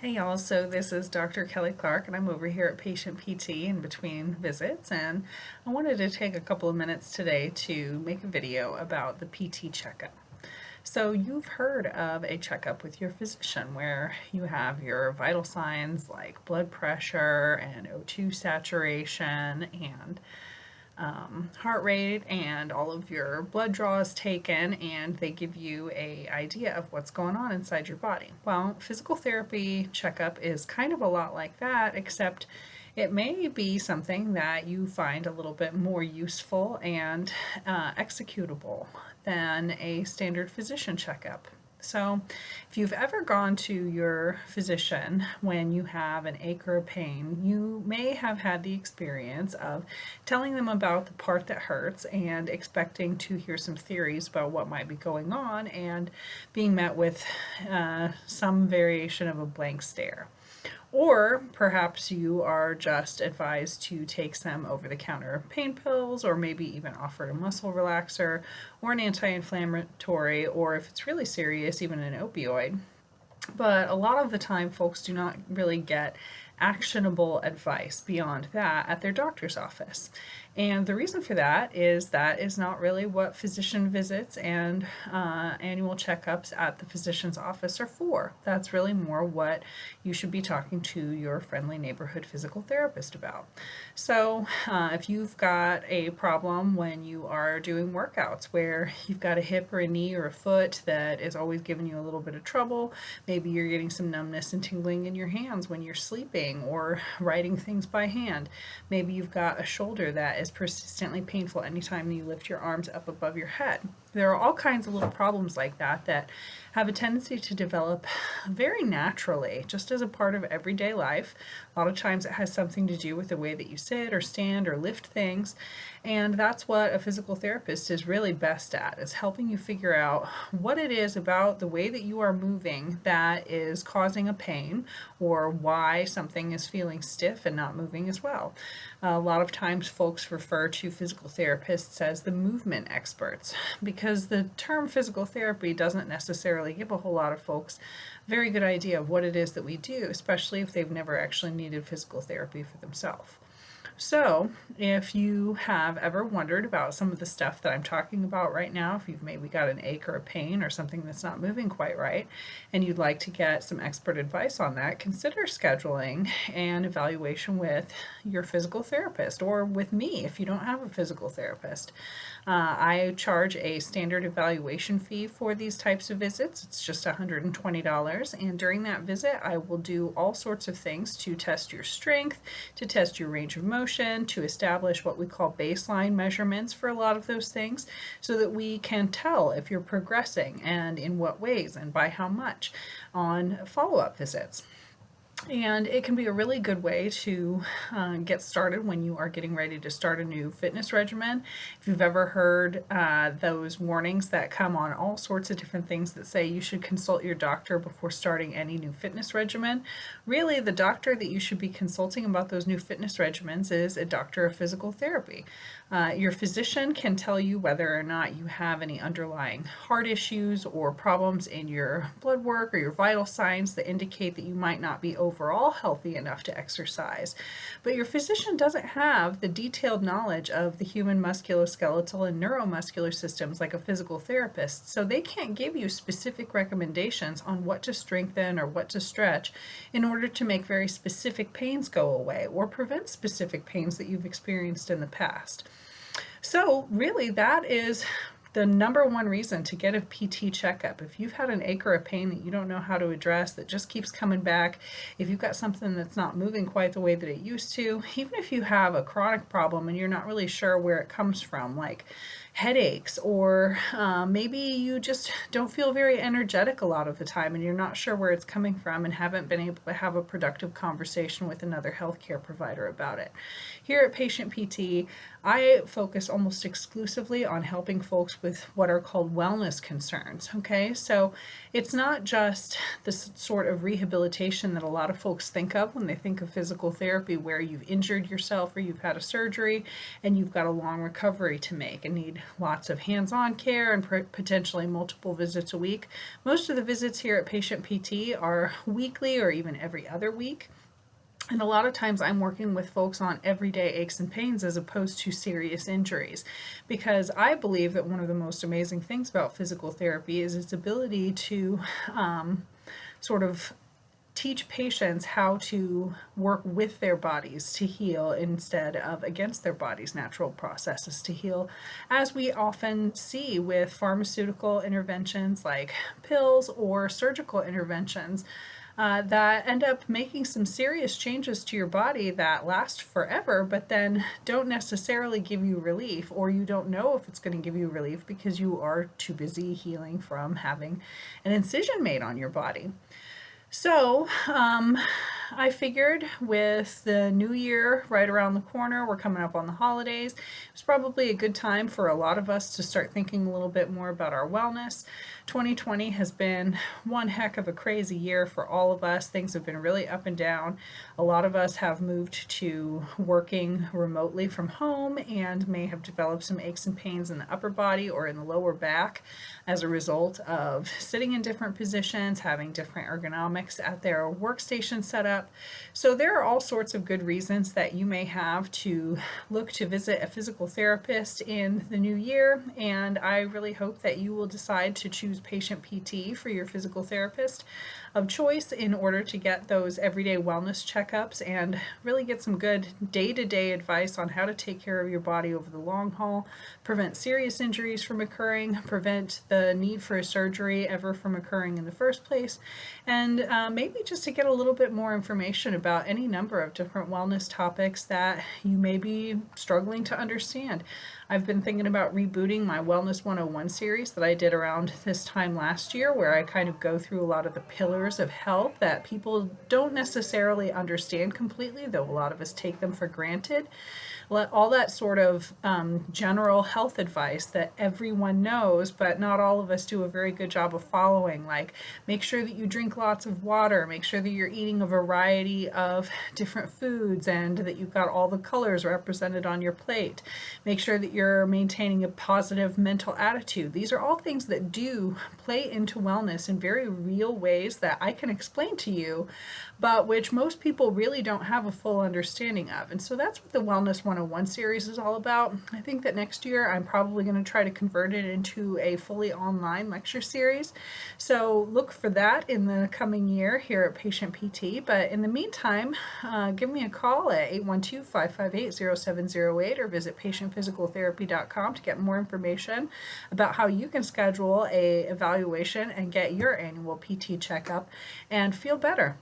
Hey y'all, so this is Dr. Kelly Clark, and I'm over here at Patient PT in between visits, and I wanted to take a couple of minutes today to make a video about the PT checkup. So you've heard of a checkup with your physician where you have your vital signs like blood pressure and O2 saturation and heart rate and all of your blood draws taken, and they give you a idea of what's going on inside your body. Well, physical therapy checkup is kind of a lot like that, except it may be something that you find a little bit more useful and executable than a standard physician checkup. So, if you've ever gone to your physician when you have an ache or a pain, you may have had the experience of telling them about the part that hurts and expecting to hear some theories about what might be going on and being met with some variation of a blank stare. Or perhaps you are just advised to take some over the counter pain pills, or maybe even offered a muscle relaxer or an anti inflammatory, or if it's really serious, even an opioid. But a lot of the time, folks do not really get actionable advice beyond that at their doctor's office. And the reason for that is not really what physician visits and annual checkups at the physician's office are for. That's really more what you should be talking to your friendly neighborhood physical therapist about. So, if you've got a problem when you are doing workouts where you've got a hip or a knee or a foot that is always giving you a little bit of trouble, maybe you're getting some numbness and tingling in your hands when you're sleeping or writing things by hand. Maybe you've got a shoulder that is persistently painful anytime you lift your arms up above your head. There are all kinds of little problems like that that have a tendency to develop very naturally, just as a part of everyday life. A lot of times it has something to do with the way that you sit or stand or lift things. And that's what a physical therapist is really best at, is helping you figure out what it is about the way that you are moving that is causing a pain, or why something is feeling stiff and not moving as well. A lot of times folks refer to physical therapists as the movement experts, because the term physical therapy doesn't necessarily give a whole lot of folks a very good idea of what it is that we do, especially if they've never actually needed physical therapy for themselves. So, if you have ever wondered about some of the stuff that I'm talking about right now, if you've maybe got an ache or a pain or something that's not moving quite right, and you'd like to get some expert advice on that, consider scheduling an evaluation with your physical therapist, or with me if you don't have a physical therapist. I charge a standard evaluation fee for these types of visits. It's just $120, and during that visit, I will do all sorts of things to test your strength, to test your range of motion, to establish what we call baseline measurements for a lot of those things, so that we can tell if you're progressing and in what ways and by how much on follow-up visits. And it can be a really good way to get started when you are getting ready to start a new fitness regimen. If you've ever heard those warnings that come on all sorts of different things that say you should consult your doctor before starting any new fitness regimen, really the doctor that you should be consulting about those new fitness regimens is a doctor of physical therapy. Your physician can tell you whether or not you have any underlying heart issues or problems in your blood work or your vital signs that indicate that you might not be overall healthy enough to exercise. But your physician doesn't have the detailed knowledge of the human musculoskeletal and neuromuscular systems like a physical therapist, so they can't give you specific recommendations on what to strengthen or what to stretch in order to make very specific pains go away or prevent specific pains that you've experienced in the past. So really, that is the number one reason to get a PT checkup. If you've had an ache or a pain that you don't know how to address, that just keeps coming back, if you've got something that's not moving quite the way that it used to, even if you have a chronic problem and you're not really sure where it comes from, like headaches, or maybe you just don't feel very energetic a lot of the time and you're not sure where it's coming from and haven't been able to have a productive conversation with another healthcare provider about it. Here at Patient PT, I focus almost exclusively on helping folks with what are called wellness concerns. Okay, so it's not just this sort of rehabilitation that a lot of folks think of when they think of physical therapy, where you've injured yourself or you've had a surgery and you've got a long recovery to make and need lots of hands-on care and potentially multiple visits a week. Most of the visits here at Patient PT are weekly or even every other week. And a lot of times I'm working with folks on everyday aches and pains as opposed to serious injuries, because I believe that one of the most amazing things about physical therapy is its ability to sort of teach patients how to work with their bodies to heal instead of against their body's natural processes to heal, as we often see with pharmaceutical interventions like pills or surgical interventions that end up making some serious changes to your body that last forever, but then don't necessarily give you relief, or you don't know if it's going to give you relief because you are too busy healing from having an incision made on your body. So I figured with the new year right around the corner, we're coming up on the holidays, it's probably a good time for a lot of us to start thinking a little bit more about our wellness. 2020 has been one heck of a crazy year for all of us. Things have been really up and down. A lot of us have moved to working remotely from home and may have developed some aches and pains in the upper body or in the lower back as a result of sitting in different positions, having different ergonomics at their workstation setup. So there are all sorts of good reasons that you may have to look to visit a physical therapist in the new year, and I really hope that you will decide to choose Patient PT for your physical therapist of choice in order to get those everyday wellness checkups and really get some good day-to-day advice on how to take care of your body over the long haul, prevent serious injuries from occurring, prevent the need for a surgery ever from occurring in the first place, and maybe just to get a little bit more information about any number of different wellness topics that you may be struggling to understand. I've been thinking about rebooting my Wellness 101 series that I did around this time last year, where I kind of go through a lot of the pillars of health that people don't necessarily understand completely, though a lot of us take them for granted. All that sort of general health advice that everyone knows, but not all of us do a very good job of following, like make sure that you drink lots of water, make sure that you're eating a variety of different foods and that you've got all the colors represented on your plate, make sure that you're maintaining a positive mental attitude. These are all things that do play into wellness in very real ways that I can explain to you, but which most people really don't have a full understanding of. And so that's what the Wellness 101 series is all about. I think that next year I'm probably going to try to convert it into a fully online lecture series. So look for that in the coming year here at Patient PT. But in the meantime, give me a call at 812-558-0708 or visit patientphysicaltherapy.com to get more information about how you can schedule a evaluation and get your annual PT checkup and feel better.